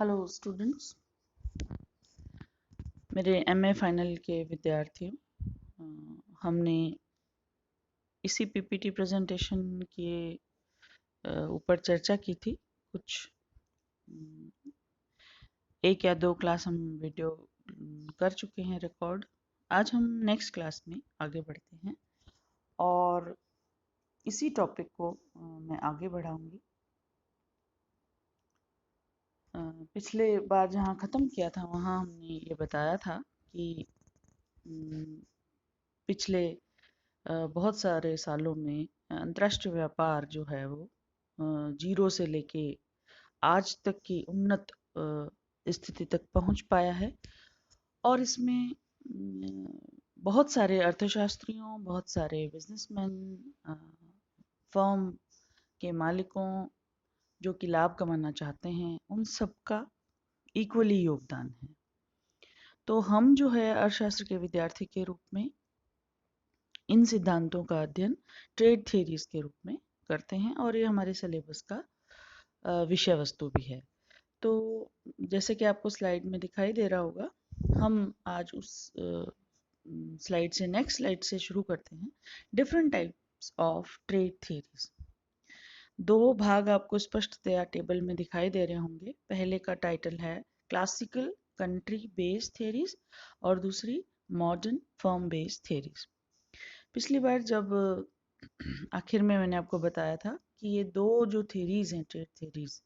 Hello students, मेरे MA final के विद्यार्थियों, हमने इसी पीपीटी प्रेजेंटेशन के ऊपर चर्चा की थी। कुछ एक या दो क्लास हम वीडियो कर चुके हैं रिकॉर्ड। आज हम नेक्स्ट क्लास में आगे बढ़ते हैं और इसी टॉपिक को मैं आगे बढ़ाऊंगी। पिछले बार जहाँ ख़त्म किया था वहाँ हमने ये बताया था कि पिछले बहुत सारे सालों में अंतर्राष्ट्रीय व्यापार जो है वो जीरो से लेके आज तक की उन्नत स्थिति तक पहुंच पाया है और इसमें बहुत सारे अर्थशास्त्रियों, बहुत सारे बिजनेसमैन, फर्म के मालिकों जो कि लाभ कमाना चाहते हैं, उन सबका इक्वली योगदान है। तो हम जो है अर्थशास्त्र के विद्यार्थी के रूप में इन सिद्धांतों का अध्ययन ट्रेड थ्योरीज के रूप में करते हैं और ये हमारे सिलेबस का विषय वस्तु भी है। तो जैसे कि आपको स्लाइड में दिखाई दे रहा होगा, हम आज उस स्लाइड से नेक्स्ट स्लाइड से शुरू करते हैं। Different types of trade theories. दो भाग आपको स्पष्टतया टेबल में दिखाई दे रहे होंगे। पहले का टाइटल है क्लासिकल कंट्री बेस्ड थ्योरीज और दूसरी मॉडर्न फर्म बेस्ड थ्योरीज। पिछली बार जब आखिर में मैंने आपको बताया था कि ये दो जो थ्योरीज हैं, ट्रेड थ्योरीज,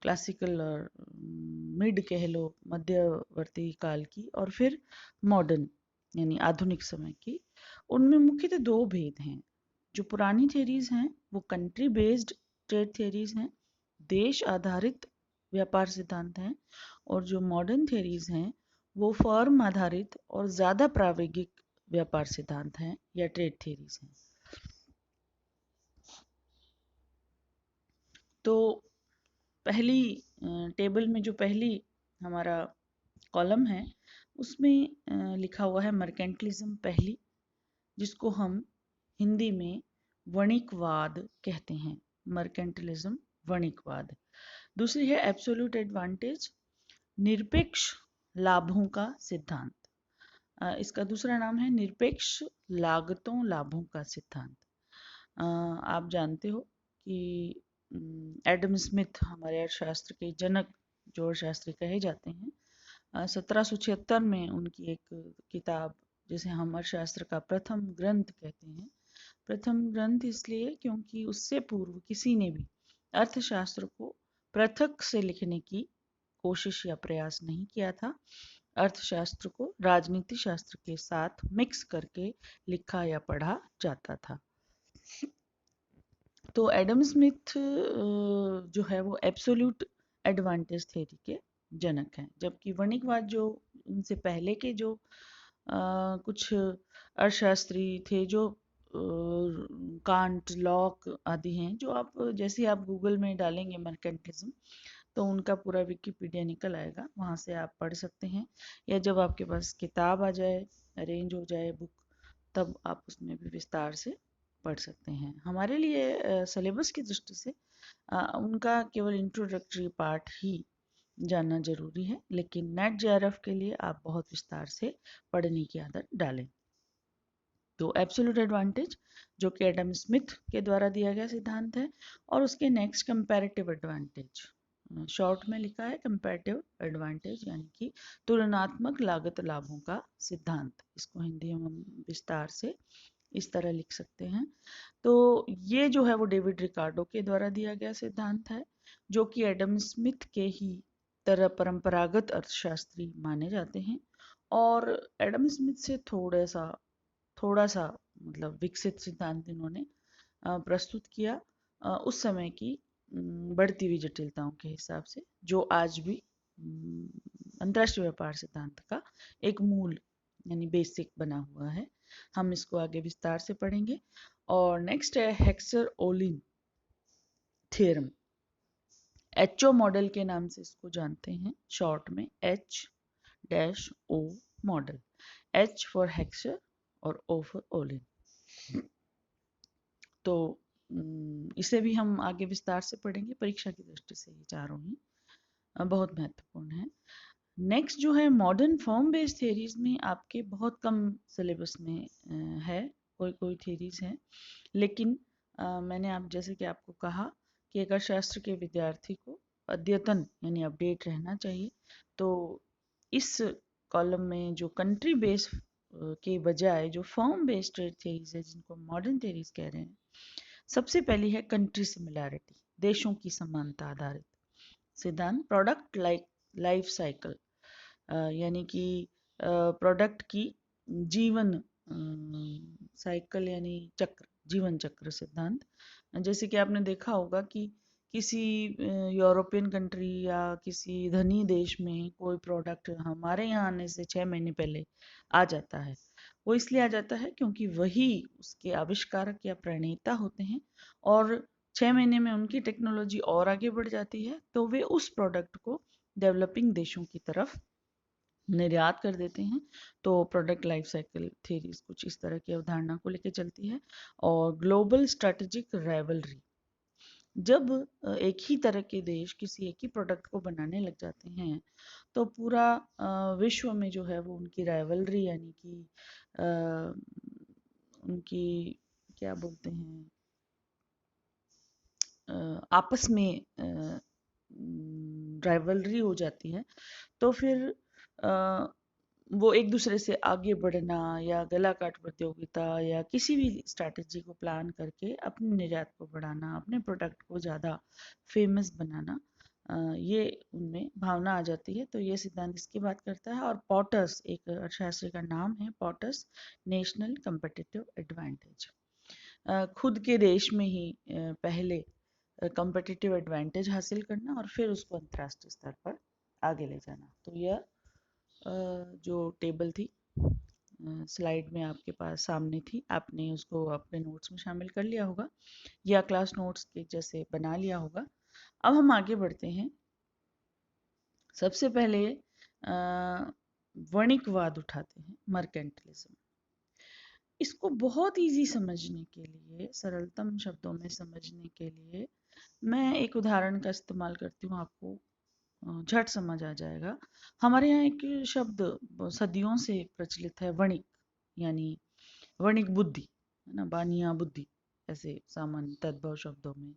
क्लासिकल और मिड कह लो, मध्यवर्ती काल की, और फिर मॉडर्न यानी आधुनिक समय की, उनमें मुख्यतः दो भेद हैं। जो पुरानी थ्योरीज हैं वो कंट्री बेस्ड ट्रेड थ्योरीज हैं, देश आधारित व्यापार सिद्धांत हैं, और जो मॉडर्न थ्योरीज हैं वो फर्म आधारित और ज़्यादा प्रायोगिक व्यापार सिद्धांत हैं या ट्रेड थ्योरीज हैं। तो पहली टेबल में जो पहली हमारा कॉलम है उसमें लिखा हुआ है मर्केंटलिज्म पहली, जिसको हम हिंदी में वणिकवाद कहते हैं। मर्केंटलिज्म, वणिकवाद। दूसरी है एब्सोल्यूट एडवांटेज, निरपेक्ष लाभों का सिद्धांत। इसका दूसरा नाम है निरपेक्ष लागतों लाभों का सिद्धांत। आप जानते हो कि एडम स्मिथ हमारे अर्थशास्त्र के जनक जो अर्थशास्त्री कहे जाते हैं, 1776 में उनकी एक किताब, जिसे हम अर्थशास्त्र का प्रथम ग्रंथ कहते हैं। प्रथम ग्रंथ इसलिए क्योंकि उससे पूर्व किसी ने भी अर्थशास्त्र को पृथक से लिखने की कोशिश या प्रयास नहीं किया था। अर्थशास्त्र को राजनीति शास्त्र के साथ मिक्स करके लिखा या पढ़ा जाता था। तो एडम स्मिथ जो है वो एब्सोल्यूट एडवांटेज थ्योरी के जनक हैं, जबकि वणिकवाद जो उनसे पहले के जो कुछ अर्थशास्त्री थे, जो कांट, लॉक आदि हैं, जो आप जैसे आप गूगल में डालेंगे मर्केंटिज्म तो उनका पूरा विकिपीडिया निकल आएगा, वहाँ से आप पढ़ सकते हैं, या जब आपके पास किताब आ जाए, अरेंज हो जाए बुक, तब आप उसमें भी विस्तार से पढ़ सकते हैं। हमारे लिए सिलेबस की दृष्टि से उनका केवल इंट्रोडक्टरी पार्ट ही जानना जरूरी है, लेकिन नेट जेआरएफ के लिए आप बहुत विस्तार से पढ़ने की आदत डालें। तो एब्सोल्यूट एडवांटेज जो कि एडम स्मिथ के द्वारा दिया गया सिद्धांत है, और उसके नेक्स्ट कंपैरेटिव एडवांटेज, शॉर्ट में लिखा है कंपैरेटिव एडवांटेज, यानी कि तुलनात्मक लागत लाभों का सिद्धांत। इसको हिंदी में हम विस्तार से इस तरह लिख सकते हैं। तो ये जो है वो डेविड रिकार्डो के द्वारा दिया गया सिद्धांत है, जो कि एडम स्मिथ के ही तरह परंपरागत अर्थशास्त्री माने जाते हैं, और एडम स्मिथ से थोड़ा सा मतलब विकसित सिद्धांत इन्होंने प्रस्तुत किया उस समय की बढ़ती हुई जटिलताओं के हिसाब से, जो आज भी अंतर्राष्ट्रीय व्यापार सिद्धांत का एक मूल यानी बेसिक बना हुआ है। हम इसको आगे विस्तार से पढ़ेंगे। और नेक्स्ट है Heckscher Olin theorem. HO model के नाम से इसको जानते हैं, शॉर्ट में H-O model, H for Heckscher और O फॉर ओलिन। तो इसे भी हम आगे विस्तार से पढ़ेंगे, परीक्षा की दृष्टि से ये चारों ही बहुत महत्वपूर्ण है। नेक्स्ट जो है मॉडर्न फॉर्म बेस्ड थेरीज में आपके बहुत कम सिलेबस में है, कोई कोई थेरीज हैं, लेकिन मैंने आप जैसे कि आपको कहा कि एक अर्थशास्त्र के विद्यार्थी को अद्यतन यानी अपडेट रहना चाहिए। तो इस कॉलम में जो कंट्री बेस्ड के बजाय जो फॉर्म बेस्ड ट्रेड थेरीज है, जिनको मॉडर्न थेरीज कह रहे हैं, सबसे पहली है कंट्री सिमिलैरिटी, देशों की समानता आधारित सिद्धांत। प्रोडक्ट लाइफ साइकिल यानी कि प्रोडक्ट की जीवन साइकिल यानी चक्र, जीवन चक्र सिद्धांत। जैसे कि आपने देखा होगा कि किसी यूरोपियन कंट्री या किसी धनी देश में कोई प्रोडक्ट हमारे यहाँ आने से 6 महीने पहले आ जाता है। वो इसलिए आ जाता है क्योंकि वही उसके आविष्कारक या प्रणेता होते हैं, और 6 महीने में उनकी टेक्नोलॉजी और आगे बढ़ जाती है, तो वे उस प्रोडक्ट को डेवलपिंग देशों की तरफ निर्यात कर देते हैं। तो प्रोडक्ट लाइफ साइकिल थ्योरीज कुछ इस तरह की अवधारणा को लेकर चलती है। और ग्लोबल स्ट्रेटेजिक राइवलरी, जब एक ही तरह के देश किसी एक ही प्रोडक्ट को बनाने लग जाते हैं, तो पूरा विश्व में जो है वो उनकी राइवलरी यानी कि उनकी क्या बोलते हैं, आपस में राइवलरी हो जाती है। तो फिर वो एक दूसरे से आगे बढ़ना या गला काट प्रतियोगिता या किसी भी स्ट्रैटेजी को प्लान करके अपने निर्यात को बढ़ाना, अपने प्रोडक्ट को ज़्यादा फेमस बनाना, ये उनमें भावना आ जाती है। तो ये सिद्धांत इसकी बात करता है। और पॉटर्स, एक अर्थशास्त्री का नाम है पॉटर्स, नेशनल कम्पिटिटिव एडवांटेज, खुद के देश में ही पहले कम्पिटिटिव एडवांटेज हासिल करना और फिर उसको अंतर्राष्ट्रीय स्तर पर आगे ले जाना। तो यह जो टेबल थी स्लाइड में आपके पास सामने थी, आपने उसको अपने नोट्स में शामिल कर लिया होगा या क्लास नोट्स के जैसे बना लिया होगा। अब हम आगे बढ़ते हैं। सबसे पहले वणिकवाद उठाते हैं, मर्केंटिलिज्म। इसको बहुत इजी समझने के लिए, सरलतम शब्दों में समझने के लिए मैं एक उदाहरण का इस्तेमाल करती हूँ, आपको झट समझ आ जाएगा। हमारे यहाँ एक शब्द सदियों से प्रचलित है, वणिक, यानी वणिक बुद्धि, है ना, बानिया बुद्धि, ऐसे सामान्य तद्भव शब्दों में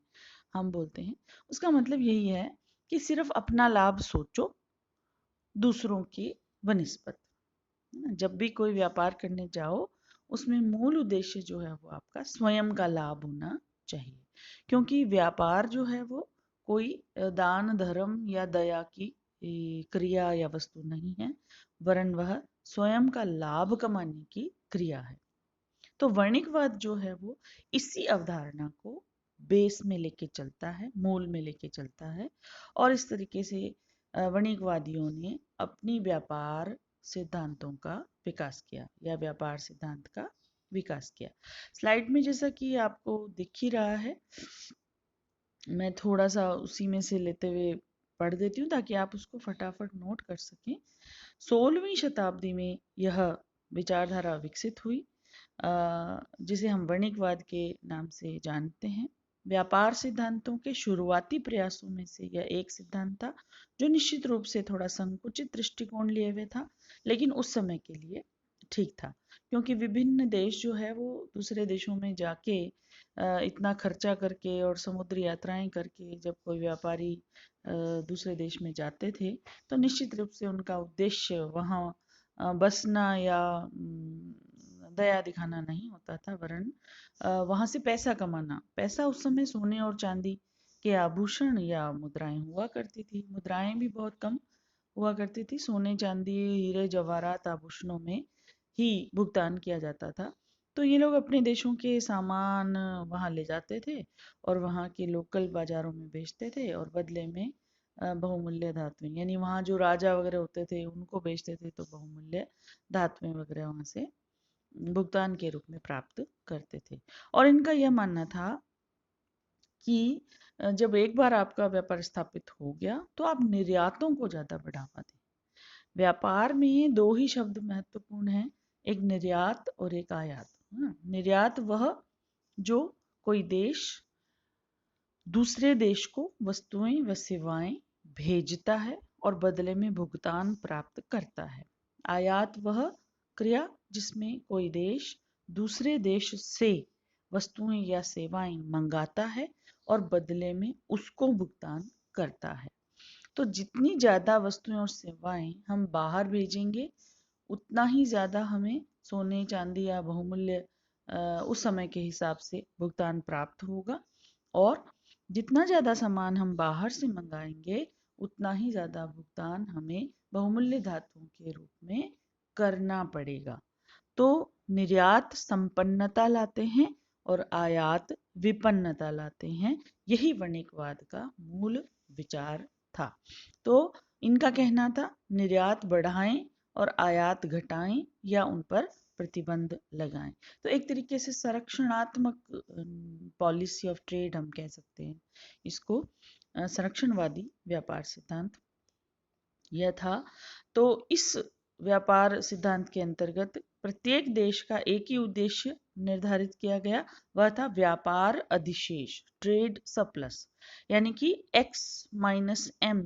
हम बोलते हैं। उसका मतलब यही है कि सिर्फ अपना लाभ सोचो, दूसरों की बनिस्बत। जब भी कोई व्यापार करने जाओ, उसमें मूल उद्देश्य जो है वो आपका स्वयं का लाभ होना चाहिए, क्योंकि व्यापार जो है वो कोई दान धर्म या दया की क्रिया या वस्तु नहीं है, वरन वह स्वयं का लाभ कमाने की क्रिया है। तो वर्णिकवाद जो है वो इसी अवधारणा को बेस में लेके चलता है, मूल में लेके चलता है। और इस तरीके से वर्णिकवादियों ने अपनी व्यापार सिद्धांतों का विकास किया या व्यापार सिद्धांत का विकास किया। स्लाइड में जैसा कि आपको दिख ही रहा है, मैं थोड़ा सा उसी में से लेते हुए पढ़ देती हूँ ताकि आप उसको फटाफट नोट कर सकें। 16वीं शताब्दी में यह विचारधारा विकसित हुई, जिसे हम वर्णिकवाद के नाम से जानते हैं। व्यापार सिद्धांतों के शुरुआती प्रयासों में से यह एक सिद्धांत था जो निश्चित रूप से थोड़ा संकुचित दृष्टिकोण लिए हुए था, लेकिन उस समय के लिए ठीक था, क्योंकि विभिन्न देश जो है वो दूसरे देशों में जाके इतना खर्चा करके और समुद्री यात्राएं करके जब कोई व्यापारी दूसरे देश में जाते थे, तो निश्चित रूप से उनका उद्देश्य वहाँ बसना या दया दिखाना नहीं होता था, वरन वहां से पैसा कमाना। पैसा उस समय सोने और चांदी के आभूषण या मुद्राएं हुआ करती थी। मुद्राएं भी बहुत कम हुआ करती थी, सोने चांदी हीरे जवाहरात आभूषणों में ही भुगतान किया जाता था। तो ये लोग अपने देशों के सामान वहां ले जाते थे और वहां के लोकल बाजारों में बेचते थे, और बदले में बहुमूल्य धातुएं, यानी वहाँ जो राजा वगैरह होते थे उनको बेचते थे, तो बहुमूल्य धातुएं वगैरह वहां से भुगतान के रूप में प्राप्त करते थे। और इनका यह मानना था कि जब एक बार आपका व्यापार स्थापित हो गया तो आप निर्यातों को ज्यादा बढ़ावा दें। व्यापार में दो ही शब्द महत्वपूर्ण हैं, एक निर्यात और एक आयात। निर्यात वह जो कोई देश दूसरे देश को वस्तुएं व सेवाएं भेजता है और बदले में भुगतान प्राप्त करता है। आयात वह क्रिया जिसमें कोई देश दूसरे देश से वस्तुएं या सेवाएं मंगाता है और बदले में उसको भुगतान करता है। तो जितनी ज़्यादा वस्तुएं और सेवाएं हम बाहर भेजेंगे, उतना ही ज़्यादा हमें सोने चांदी या बहुमूल्य उस समय के हिसाब से भुगतान प्राप्त होगा। और जितना ज़्यादा सामान हम बाहर से मंगाएंगे, उतना ही ज़्यादा भुगतान हमें बहुमूल्य धातुओं के रूप में करना पड़ेगा। तो निर्यात संपन्नता लाते हैं और आयात विपन्नता लाते हैं। यही वणिकवाद का मूल विचार था। तो इनका कहना था निर्यात बढ़ाएं और आयात घटाएं या उन पर प्रतिबंध लगाएं। तो एक तरीके से संरक्षणात्मक पॉलिसी ऑफ ट्रेड हम कह सकते हैं इसको। संरक्षणवादी व्यापार सिद्धांत यह था। तो इस व्यापार सिद्धांत के अंतर्गत प्रत्येक देश का एक ही उद्देश्य निर्धारित किया गया, वह था व्यापार अधिशेष, ट्रेड सरप्लस। यानी कि x माइनस m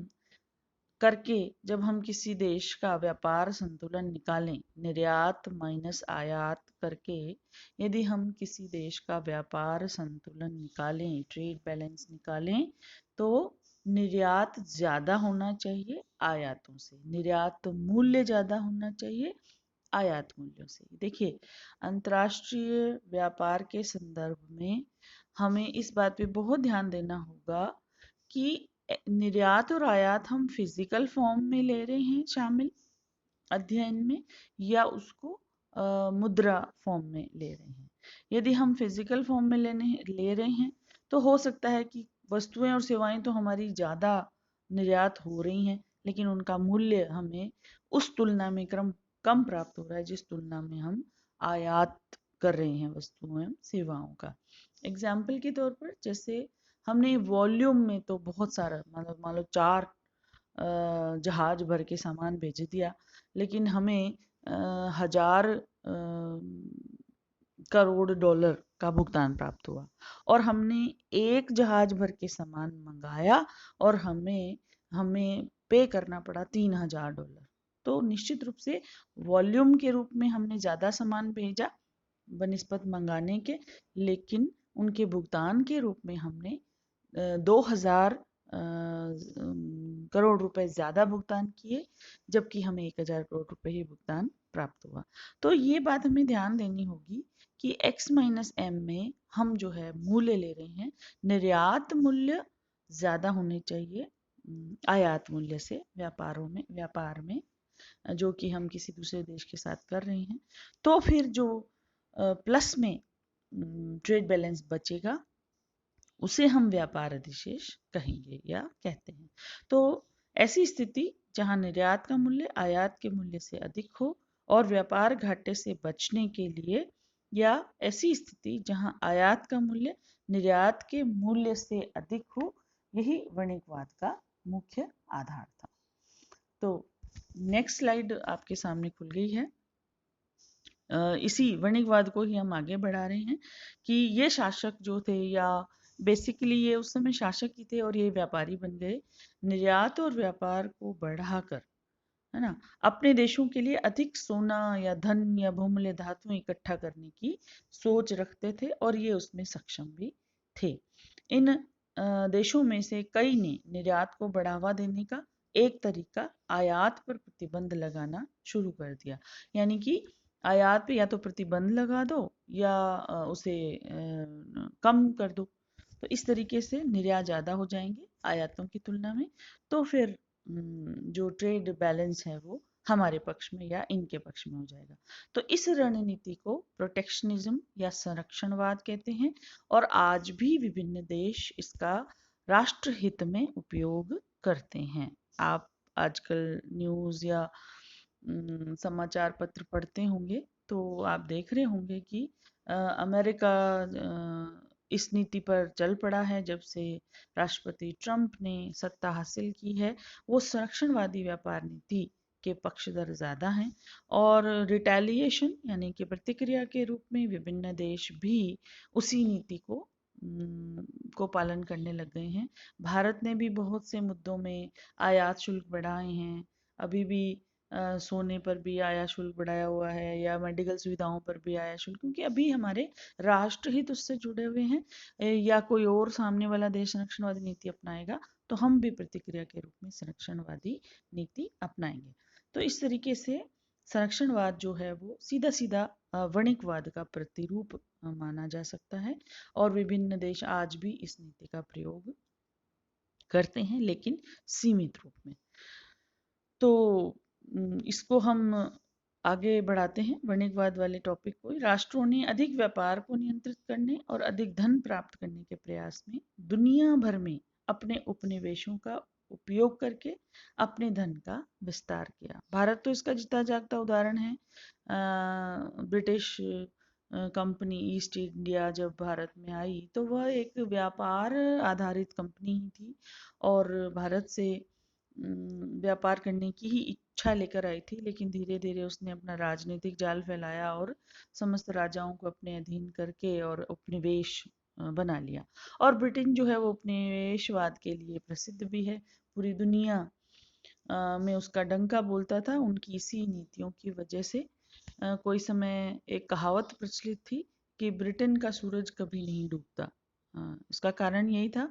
करके जब हम किसी देश का व्यापार संतुलन निकालें, निर्यात माइनस आयात करके यदि हम किसी देश का व्यापार संतुलन निकालें, ट्रेड बैलेंस निकालें, तो निर्यात ज्यादा होना चाहिए आयातों से, निर्यात मूल्य ज्यादा होना चाहिए आयात मूल्यों से। देखिए, अंतर्राष्ट्रीय व्यापार के संदर्भ में हमें इस बात पे बहुत ध्यान देना होगा कि निर्यात और आयात हम फिजिकल फॉर्म में ले रहे हैं शामिल अध्ययन में, या उसको मुद्रा फॉर्म में ले रहे हैं। यदि हम फिजिकल फॉर्म में ले रहे हैं तो हो सकता है कि वस्तुएं और सेवाएं तो हमारी ज़्यादा निर्यात हो रही हैं, लेकिन उनका मूल्य हमें उस तुलना में कम प्राप्त हो रहा है जिस तुलना में हम आयात कर रहे हैं वस्तुओं एवं सेवाओं का। एग्जाम्पल के तौर पर, जैसे हमने वॉल्यूम में तो बहुत सारा, मतलब मान लो 4 जहाज भर के सामान भेज दिया, लेकिन हमें 1000 करोड़ डॉलर का भुगतान प्राप्त हुआ। और हमने एक जहाज भर के सामान मंगाया और हमें पे करना पड़ा $3000। तो निश्चित रूप से वॉल्यूम के रूप में हमने ज़्यादा सामान भेजा बनिस्बत मंगाने के, लेकिन उनके भुगतान के रूप में हमने 2000 करोड़ रुपए ज्यादा भुगतान किए, जबकि हमें 1000 करोड़ रुपए ही भुगतान प्राप्त हुआ। तो ये बात हमें ध्यान देनी होगी कि x माइनस एम में हम जो है मूल्य ले रहे हैं, निर्यात मूल्य ज्यादा होने चाहिए आयात मूल्य से व्यापार में जो कि हम किसी दूसरे देश के साथ कर रहे हैं। तो फिर जो प्लस में ट्रेड बैलेंस बचेगा उसे हम व्यापार अधिशेष कहेंगे या कहते हैं। तो ऐसी स्थिति जहां निर्यात का मूल्य आयात के मूल्य से अधिक हो और व्यापार घाटे से बचने के लिए, या ऐसी स्थिति जहां आयात का मूल्य निर्यात के मूल्य से अधिक हो, यही वणिकवाद का मुख्य आधार था। तो नेक्स्ट स्लाइड आपके सामने खुल गई है। इसी वणिकवाद को ही हम आगे बढ़ा रहे हैं कि ये शासक जो थे, या बेसिकली ये उस समय शासक ही थे और ये व्यापारी बन गए, निर्यात और व्यापार को बढ़ाकर, है ना, अपने देशों के लिए अधिक सोना या धन या बहुमूल्य धातु इकट्ठा करने की सोच रखते थे और ये उसमें सक्षम भी थे। इन देशों में से कई ने निर्यात को बढ़ावा देने का एक तरीका आयात पर प्रतिबंध लगाना शुरू कर दिया। यानी कि आयात पे या तो प्रतिबंध लगा दो या उसे कम कर दो। तो इस तरीके से निर्यात ज़्यादा हो जाएंगे आयातों की तुलना में। तो फिर जो ट्रेड बैलेंस है वो हमारे पक्ष में या इनके पक्ष में हो जाएगा। तो इस रणनीति को प्रोटेक्शनिज्म या संरक्षणवाद कहते हैं और आज भी विभिन्न देश इसका राष्ट्र हित में उपयोग करते हैं। आप आजकल न्यूज़ या समाचार पत्र पढ़ते होंगे तो आप देख रहे होंगे कि अमेरिका इस नीति पर चल पड़ा है। जब से राष्ट्रपति ट्रंप ने सत्ता हासिल की है, वो संरक्षणवादी व्यापार नीति के पक्षधर ज्यादा हैं और रिटेलिएशन यानी कि प्रतिक्रिया के रूप में विभिन्न देश भी उसी नीति को को पालन करने लग गए हैं। भारत ने भी बहुत से मुद्दों में आयात शुल्क बढ़ाए हैं। अभी भी सोने पर भी आयात शुल्क बढ़ाया हुआ है, या मेडिकल सुविधाओं पर भी आयात शुल्क, क्योंकि अभी हमारे राष्ट्रहित उससे जुड़े हुए हैं। या कोई और सामने वाला देश संरक्षणवादी नीति अपनाएगा तो हम भी प्रतिक्रिया के रूप में संरक्षणवादी नीति अपनाएंगे। तो इस तरीके से संरक्षणवाद जो है वो सीधा सीधा वणिकवाद का प्रतिरूप माना जा सकता है, और विभिन्न देश आज भी इस नीति का प्रयोग करते हैं, लेकिन सीमित रूप में। तो इसको हम आगे बढ़ाते हैं वणिकवाद वाले टॉपिक को। राष्ट्रों ने अधिक व्यापार को नियंत्रित करने और अधिक धन प्राप्त करने के प्रयास में दुनिया भर में अपने उपनिवेशों का उपयोग करके अपने धन का विस्तार किया। भारत तो इसका जीता जागता उदाहरण है। ब्रिटिश कंपनी ईस्ट इंडिया जब भारत में आई तो वह एक व्यापार आधारित कंपनी ही थी, और भारत से व्यापार करने की ही इच्छा लेकर आई थी, लेकिन धीरे धीरे उसने अपना राजनीतिक जाल फैलाया और समस्त राजाओं को अपने अधीन करके और उपनिवेश बना लिया। और ब्रिटेन जो है वो उपनिवेशवाद के लिए प्रसिद्ध भी है। पूरी दुनिया में उसका डंका बोलता था उनकी इसी नीतियों की वजह से। कोई समय एक कहावत प्रचलित थी कि ब्रिटेन का सूरज कभी नहीं डूबता। इसका कारण यही था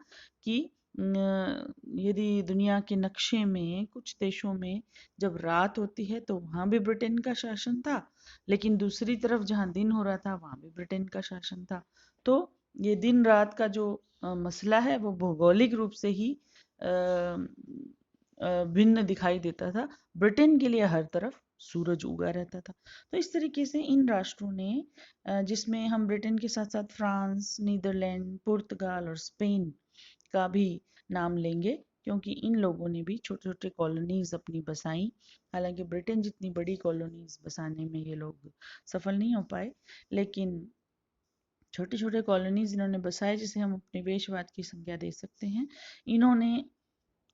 कि यदि दुनिया के नक्शे में कुछ देशों में जब रात होती है तो वहां भी ब्रिटेन का शासन था, लेकिन दूसरी तरफ जहां दिन हो रहा था वहां भी ब्रिटेन का शासन था। तो ये दिन रात का जो मसला है वो भौगोलिक रूप से ही भिन्न दिखाई देता था। ब्रिटेन के लिए हर तरफ सूरज उगा रहता था। तो इस तरीके से इन राष्ट्रों ने, जिसमें हम ब्रिटेन के साथ साथ फ्रांस, नीदरलैंड, पुर्तगाल और स्पेन का भी नाम लेंगे, क्योंकि इन लोगों ने भी छोटे छोटे कॉलोनीज अपनी बसाई। हालांकि ब्रिटेन जितनी बड़ी कॉलोनीज बसाने में ये लोग सफल नहीं हो पाए, लेकिन छोटे छोटे कॉलोनीज इन्होंने बसाए, जिसे हम उपनिवेशवाद की संज्ञा दे सकते हैं। इन्होंने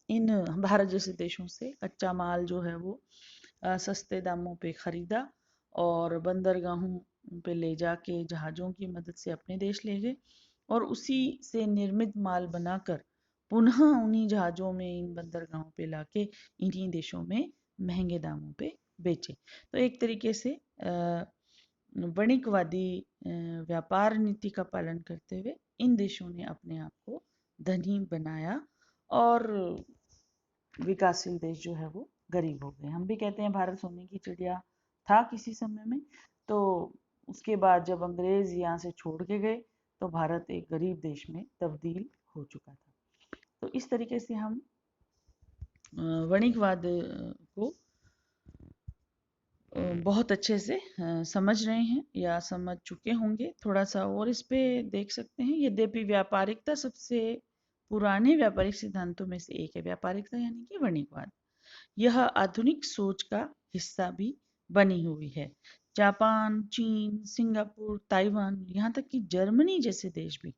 इन भारत जैसे देशों से कच्चा माल जो है वो सस्ते दामों पे खरीदा और बंदरगाहों पे ले जाके जहाज़ों की मदद से अपने देश ले गए, और उसी से निर्मित माल बनाकर पुनः उन्हीं जहाज़ों में इन बंदरगाहों पे लाके इन्हीं देशों में महंगे दामों पे बेचे। तो एक तरीके से वणिकवादी व्यापार नीति का पालन करते हुए इन देशों ने अपने आप को धनी बनाया, और विकासशील देश जो है वो गरीब हो गए। हम भी कहते हैं भारत सोने की चिड़िया था किसी समय में, तो उसके बाद जब अंग्रेज यहाँ से छोड़ के गए तो भारत एक गरीब देश में तब्दील हो चुका था। तो इस तरीके से हम वणिकवाद को बहुत अच्छे से समझ रहे हैं या समझ चुके होंगे। थोड़ा सा और इस पे देख सकते हैं। यद्यपि व्यापारिकता सबसे पुराने व्यापारिक सिद्धांतों में से एक है, व्यापारिकता यानी कि वणिकवाद, यह आधुनिक सोच का हिस्सा भी बनी हुई है। जापान, चीन, सिंगापुर, ताइवान, यहाँ तक कि जर्मनी जैसे देश भी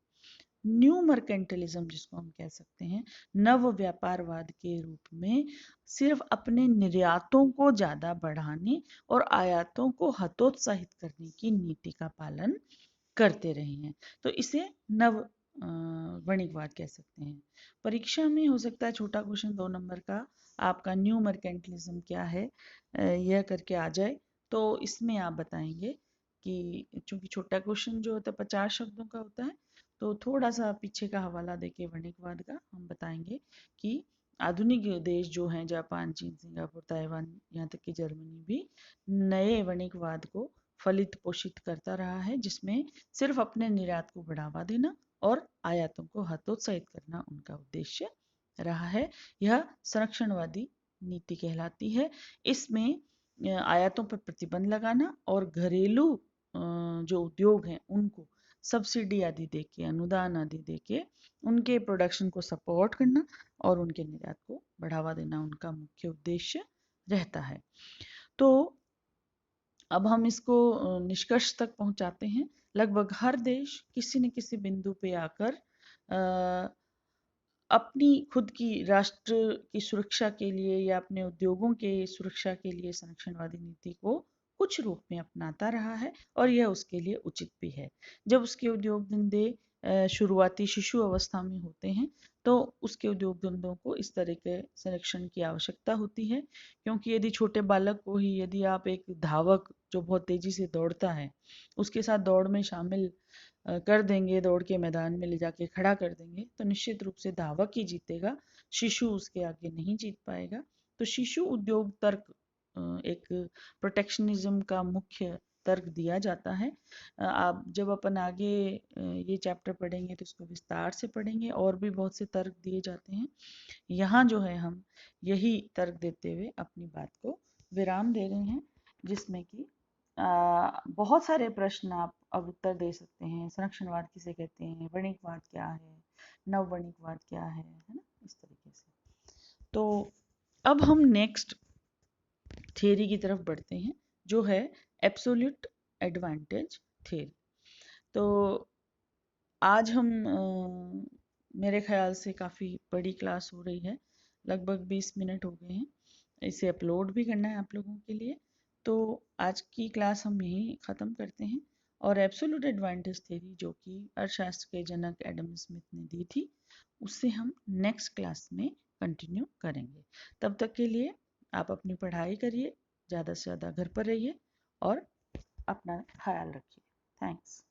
न्यू मर्केंटलिज्म, जिसको हम कह सकते हैं नव व्यापारवाद के रूप में, सिर्फ अपने निर्यातों को ज्यादा बढ़ाने और आयातों को हतोत्साहित करने की नीति का पालन करते रहे हैं। तो इसे नव वणिकवाद कह सकते हैं। परीक्षा में हो सकता है छोटा क्वेश्चन 2 नंबर का आपका न्यू मर्केंटलिज्म क्या है यह करके आ जाए, तो इसमें आप बताएंगे कि चूंकि छोटा क्वेश्चन जो होता है 50 शब्दों का होता है, तो थोड़ा सा पीछे का हवाला देके वणिकवाद का हम बताएंगे कि आधुनिक देश जो हैं जापान, चीन, सिंगापुर, ताइवान, यहाँ तक कि जर्मनी भी नए वणिकवाद को फलित पोषित करता रहा है, जिसमें सिर्फ अपने निर्यात को बढ़ावा देना और आयातों को हतोत्साहित करना उनका उद्देश्य रहा है। यह संरक्षणवादी नीति कहलाती है। इसमें आयातों पर प्रतिबंध लगाना और घरेलू जो उद्योग हैं उनको सब्सिडी आदि देके, अनुदान आदि देके उनके प्रोडक्शन को सपोर्ट करना और उनके निर्यात को बढ़ावा देना उनका मुख्य उद्देश्य रहता है। तो अब हम इसको निष्कर्ष तक पहुंचाते हैं। लगभग हर देश किसी न किसी बिंदु पे आकर अपनी खुद की राष्ट्र की सुरक्षा के लिए या अपने उद्योगों के सुरक्षा के लिए संरक्षणवादी नीति को कुछ रूप में अपनाता रहा है, और यह उसके लिए उचित भी है। जब उसके उद्योग धंधे शुरुआती शिशु अवस्था में होते हैं तो उसके उद्योग धंधों को इस तरह के संरक्षण की आवश्यकता होती है, क्योंकि यदि छोटे बालक को ही यदि आप एक धावक जो बहुत तेजी से दौड़ता है उसके साथ दौड़ में शामिल कर देंगे, दौड़ के मैदान में ले जाके खड़ा कर देंगे, तो निश्चित रूप से धावक ही जीतेगा, शिशु उसके आगे नहीं जीत पाएगा। तो शिशु उद्योग तर्क एक प्रोटेक्शनिज्म का मुख्य तर्क दिया जाता है। आप जब अपन आगे ये चैप्टर पढ़ेंगे तो इसको विस्तार से पढ़ेंगे, और भी बहुत से तर्क दिए जाते हैं। यहाँ जो है हम यही तर्क देते हुए अपनी बात को विराम दे रहे हैं, जिसमें कि बहुत सारे प्रश्न आप अब उत्तर दे सकते हैं। संरक्षणवाद किसे कहते हैं, वणिकवाद क्या है, नववणिकवाद क्या है ना, इस तरीके से। तो अब हम नेक्स्ट थियरी की तरफ बढ़ते हैं, जो है एब्सोल्यूट एडवांटेज थियरी। तो आज हम मेरे ख्याल से काफ़ी बड़ी क्लास हो रही है, लगभग 20 मिनट हो गए हैं, इसे अपलोड भी करना है आप लोगों के लिए। तो आज की क्लास हम यहीं ख़त्म करते हैं, और एब्सोल्यूट एडवांटेज थ्योरी जो कि अर्थशास्त्र के जनक एडम स्मिथ ने दी थी, उससे हम नेक्स्ट क्लास में कंटिन्यू करेंगे। तब तक के लिए आप अपनी पढ़ाई करिए, ज़्यादा से ज़्यादा घर पर रहिए और अपना ख्याल रखिए। थैंक्स।